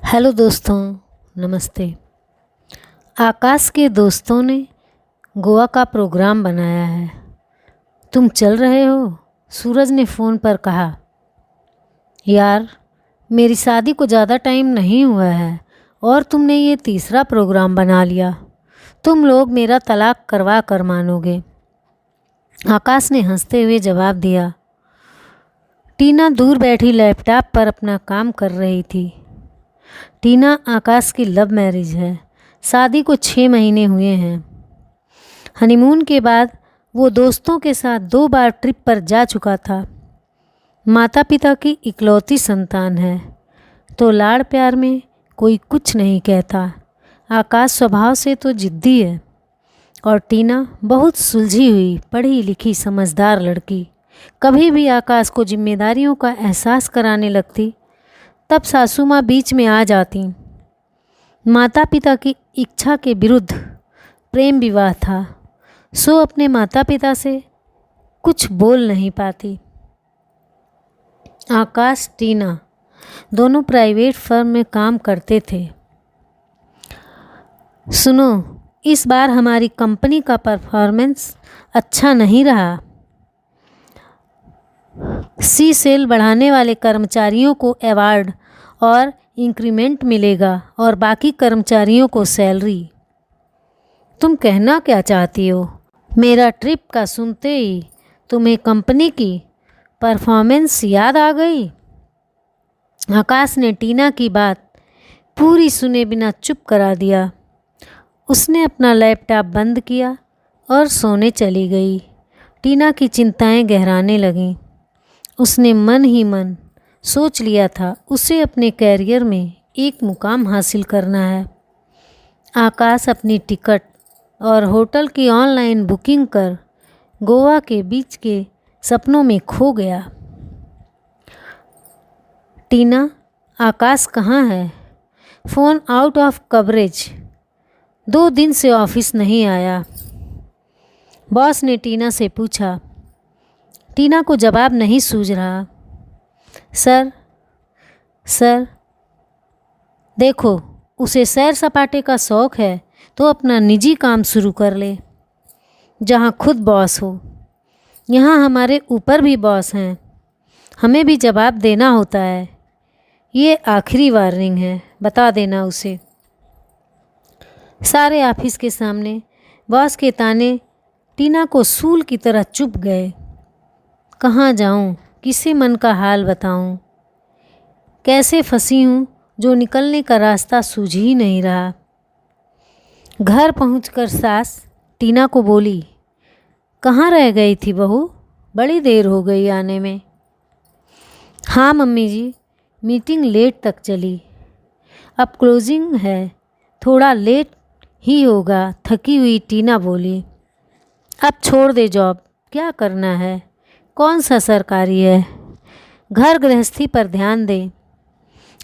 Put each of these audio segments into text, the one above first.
Hello दोस्तों, नमस्ते। आकाश के दोस्तों ने गोवा का प्रोग्राम बनाया है। तुम चल रहे हो? सूरज ने फ़ोन पर कहा। यार, मेरी शादी को ज़्यादा टाइम नहीं हुआ है और तुमने ये तीसरा प्रोग्राम बना लिया। तुम लोग मेरा तलाक करवा कर मानोगे। आकाश ने हंसते हुए जवाब दिया। टीना दूर बैठी लैपटॉप पर अपना काम कर रही थी। टीना आकाश की लव मैरिज है। शादी को 6 महीने हुए हैं। हनीमून के बाद वो दोस्तों के साथ 2 बार ट्रिप पर जा चुका था। माता पिता की इकलौती संतान है तो लाड़ प्यार में कोई कुछ नहीं कहता। आकाश स्वभाव से तो जिद्दी है और टीना बहुत सुलझी हुई, पढ़ी लिखी, समझदार लड़की। कभी भी आकाश को जिम्मेदारियों का एहसास कराने लगती तब सासू माँ बीच में आ जाती। माता पिता की इच्छा के विरुद्ध प्रेम विवाह था, सो अपने माता पिता से कुछ बोल नहीं पाती। आकाश, टीना दोनों प्राइवेट फर्म में काम करते थे। सुनो, इस बार हमारी कंपनी का परफॉर्मेंस अच्छा नहीं रहा। सी सेल बढ़ाने वाले कर्मचारियों को अवार्ड और इंक्रीमेंट मिलेगा और बाकी कर्मचारियों को सैलरी। तुम कहना क्या चाहती हो? मेरा ट्रिप का सुनते ही तुम्हें कंपनी की परफॉर्मेंस याद आ गई? आकाश ने टीना की बात पूरी सुने बिना चुप करा दिया। उसने अपना लैपटॉप बंद किया और सोने चली गई। टीना की चिंताएं गहराने लगीं। उसने मन ही मन सोच लिया था उसे अपने कैरियर में एक मुकाम हासिल करना है। आकाश अपनी टिकट और होटल की ऑनलाइन बुकिंग कर गोवा के बीच के सपनों में खो गया। टीना, आकाश कहाँ है? Phone out of coverage. 2 दिन से ऑफिस नहीं आया। बॉस ने टीना से पूछा। टीना को जवाब नहीं सूझ रहा। सर, देखो, उसे सैर सपाटे का शौक़ है तो अपना निजी काम शुरू कर ले, जहाँ खुद बॉस हो। यहाँ हमारे ऊपर भी बॉस हैं, हमें भी जवाब देना होता है। ये आखिरी वार्निंग है, बता देना उसे। सारे ऑफिस के सामने बॉस के ताने टीना को सूल की तरह चुभ गए। कहाँ जाऊँ, किसे मन का हाल बताऊँ? कैसे फंसी हूँ जो निकलने का रास्ता सूझ ही नहीं रहा। घर पहुँचकर सास टीना को बोली, कहाँ रह गई थी बहू? बड़ी देर हो गई आने में। हाँ मम्मी जी, मीटिंग लेट तक चली। अब क्लोजिंग है, थोड़ा लेट ही होगा, थकी हुई टीना बोली। अब छोड़ दे जॉब, क्या करना है? कौन सा सरकारी है? घर गृहस्थी पर ध्यान दे।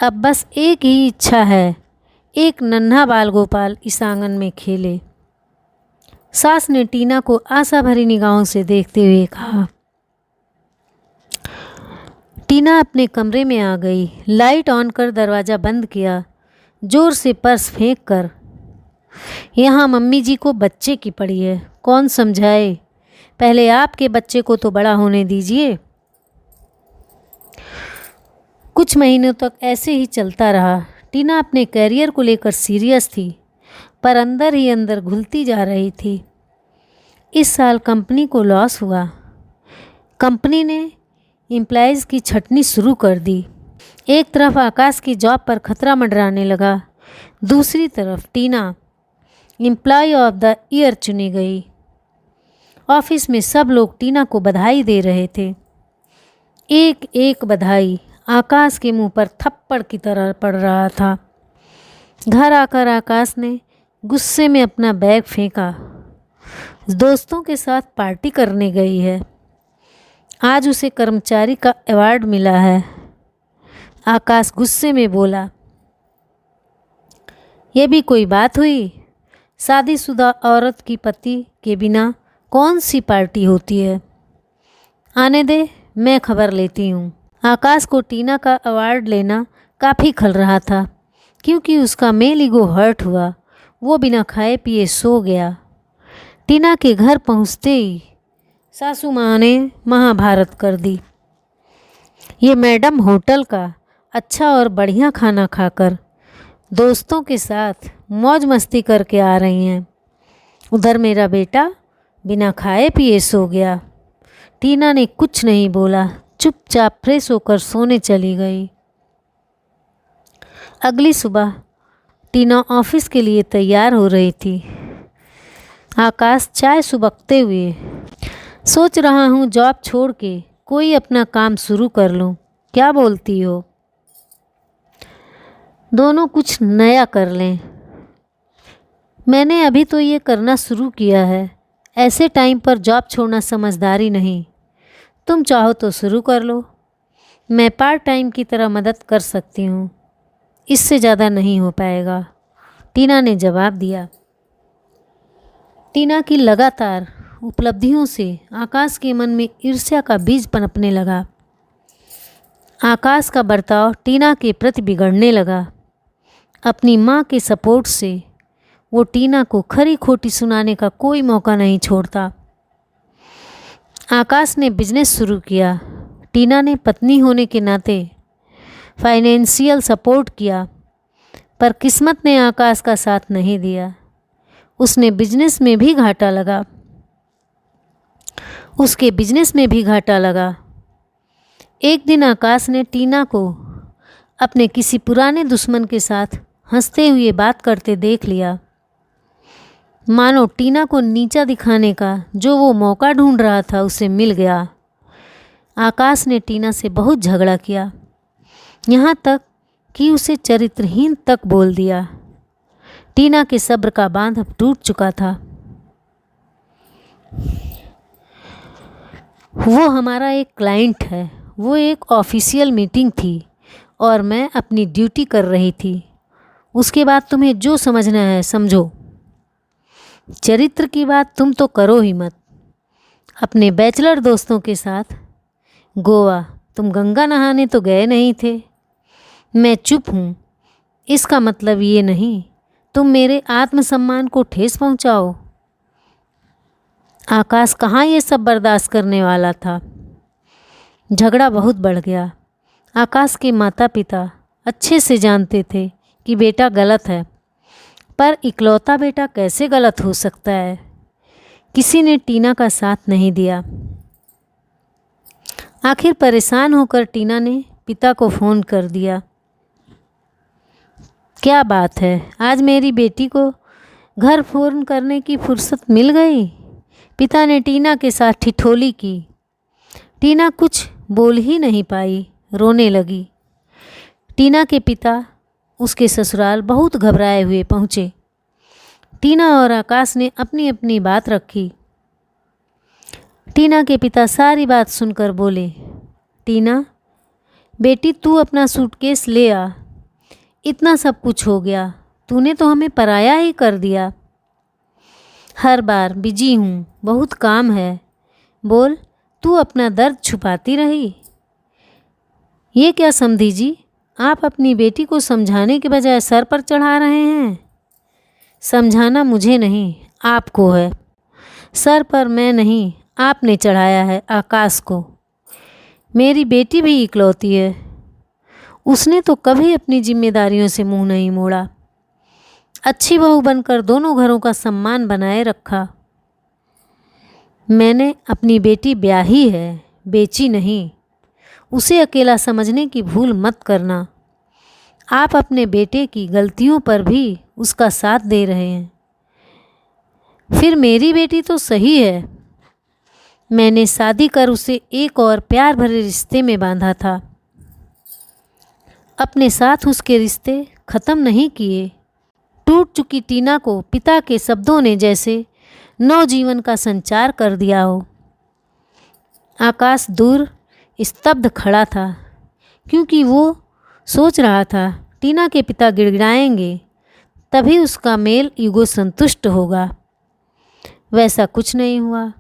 अब बस एक ही इच्छा है, एक नन्हा बाल गोपाल इस आंगन में खेले। सास ने टीना को आशा भरी निगाहों से देखते हुए कहा। टीना अपने कमरे में आ गई, लाइट ऑन कर दरवाज़ा बंद किया, जोर से पर्स फेंक कर। यहाँ मम्मी जी को बच्चे की पड़ी है, कौन समझाए? पहले आपके बच्चे को तो बड़ा होने दीजिए। कुछ महीनों तक ऐसे ही चलता रहा। टीना अपने कैरियर को लेकर सीरियस थी, पर अंदर ही अंदर घुलती जा रही थी। इस साल कंपनी को लॉस हुआ। कंपनी ने एम्प्लॉइज़ की छटनी शुरू कर दी। एक तरफ आकाश की जॉब पर खतरा मंडराने लगा, दूसरी तरफ टीना एम्प्लॉय ऑफ द ईयर चुनी गई। ऑफिस में सब लोग टीना को बधाई दे रहे थे। एक एक बधाई आकाश के मुंह पर थप्पड़ की तरह पड़ रहा था। घर आकर आकाश ने गुस्से में अपना बैग फेंका। दोस्तों के साथ पार्टी करने गई है, आज उसे कर्मचारी का अवार्ड मिला है। आकाश गुस्से में बोला। यह भी कोई बात हुई? शादीशुदा औरत की पति के बिना कौन सी पार्टी होती है? आने दे, मैं खबर लेती हूँ। आकाश को टीना का अवार्ड लेना काफ़ी खल रहा था। क्योंकि उसका मेल ईगो हर्ट हुआ। वो बिना खाए पिए सो गया। टीना के घर पहुंचते ही सासू माँ ने महाभारत कर दी। ये मैडम होटल का अच्छा और बढ़िया खाना खाकर दोस्तों के साथ मौज मस्ती करके आ रही हैं, उधर मेरा बेटा बिना खाए पिए सो गया। टीना ने कुछ नहीं बोला, चुपचाप फ्रेश होकर सोने चली गई। अगली सुबह टीना ऑफिस के लिए तैयार हो रही थी। आकाश चाय सुबकते हुए, सोच रहा हूँ जॉब छोड़ के कोई अपना काम शुरू कर लूँ, क्या बोलती हो? दोनों कुछ नया कर लें। मैंने अभी तो ये करना शुरू किया है। ऐसे टाइम पर जॉब छोड़ना समझदारी नहीं। तुम चाहो तो शुरू कर लो। मैं पार्ट टाइम की तरह मदद कर सकती हूँ, इससे ज़्यादा नहीं हो पाएगा, टीना ने जवाब दिया। टीना की लगातार उपलब्धियों से आकाश के मन में ईर्ष्या का बीज पनपने लगा। आकाश का बर्ताव टीना के प्रति बिगड़ने लगा। अपनी माँ के सपोर्ट से वो टीना को खरी खोटी सुनाने का कोई मौका नहीं छोड़ता। आकाश ने बिजनेस शुरू किया। टीना ने पत्नी होने के नाते फाइनेंशियल सपोर्ट किया, पर किस्मत ने आकाश का साथ नहीं दिया। उसके बिजनेस में भी घाटा लगा। एक दिन आकाश ने टीना को अपने किसी पुराने दुश्मन के साथ हंसते हुए बात करते देख लिया। मानो टीना को नीचा दिखाने का जो वो मौका ढूंढ रहा था उसे मिल गया। आकाश ने टीना से बहुत झगड़ा किया, यहाँ तक कि उसे चरित्रहीन तक बोल दिया। टीना के सब्र का बांध अब टूट चुका था। वो हमारा एक क्लाइंट है। वो एक ऑफिशियल मीटिंग थी और मैं अपनी ड्यूटी कर रही थी। उसके बाद तुम्हें जो समझना है समझो। चरित्र की बात तुम तो करो ही मत। अपने बैचलर दोस्तों के साथ गोवा तुम गंगा नहाने तो गए नहीं थे। मैं चुप हूँ, इसका मतलब ये नहीं तुम मेरे आत्मसम्मान को ठेस पहुँचाओ। आकाश कहाँ ये सब बर्दाश्त करने वाला था। झगड़ा बहुत बढ़ गया। आकाश के माता पिता अच्छे से जानते थे कि बेटा गलत है, पर इकलौता बेटा कैसे गलत हो सकता है। किसी ने टीना का साथ नहीं दिया। आखिर परेशान होकर टीना ने पिता को फ़ोन कर दिया। क्या बात है, आज मेरी बेटी को घर फ़ोन करने की फुर्सत मिल गई। पिता ने टीना के साथ ठिठोली की। टीना कुछ बोल ही नहीं पाई, रोने लगी। टीना के पिता उसके ससुराल बहुत घबराए हुए पहुँचे। टीना और आकाश ने अपनी अपनी बात रखी। टीना के पिता सारी बात सुनकर बोले, टीना बेटी तू अपना सूटकेस ले आ। इतना सब कुछ हो गया, तूने तो हमें पराया ही कर दिया। हर बार बिजी हूँ, बहुत काम है। बोल, तू अपना दर्द छुपाती रही। ये क्या समधी जी, आप अपनी बेटी को समझाने के बजाय सर पर चढ़ा रहे हैं। समझाना मुझे नहीं, आपको है। सर पर मैं नहीं, आपने चढ़ाया है आकाश को। मेरी बेटी भी इकलौती है, उसने तो कभी अपनी जिम्मेदारियों से मुंह नहीं मोड़ा। अच्छी बहू बनकर दोनों घरों का सम्मान बनाए रखा। मैंने अपनी बेटी ब्याही है, बेची नहीं। उसे अकेला समझने की भूल मत करना। आप अपने बेटे की गलतियों पर भी उसका साथ दे रहे हैं। फिर मेरी बेटी तो सही है। मैंने शादी कर उसे एक और प्यार भरे रिश्ते में बांधा था। अपने साथ उसके रिश्ते ख़त्म नहीं किए। टूट चुकी टीना को पिता के शब्दों ने जैसे नवजीवन का संचार कर दिया हो। आकाश दूर स्तब्ध खड़ा था, क्योंकि वो सोच रहा था टीना के पिता गिड़गिड़ाएंगे, तभी उसका मेल ईगो संतुष्ट होगा। वैसा कुछ नहीं हुआ।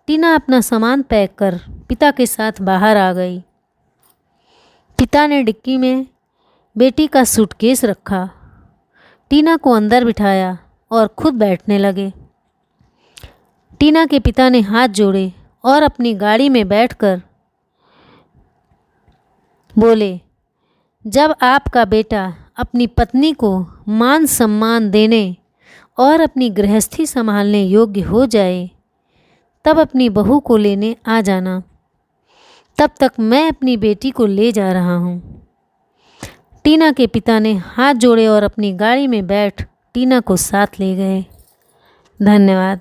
टीना अपना सामान पैक कर पिता के साथ बाहर आ गई। पिता ने डिक्की में बेटी का सूटकेस रखा, टीना को अंदर बिठाया और खुद बैठने लगे। टीना के पिता ने हाथ जोड़े और अपनी गाड़ी में बैठकर बोले, जब आपका बेटा अपनी पत्नी को मान सम्मान देने और अपनी गृहस्थी संभालने योग्य हो जाए तब अपनी बहू को लेने आ जाना। तब तक मैं अपनी बेटी को ले जा रहा हूँ। टीना के पिता ने हाथ जोड़े और अपनी गाड़ी में बैठ टीना को साथ ले गए। धन्यवाद।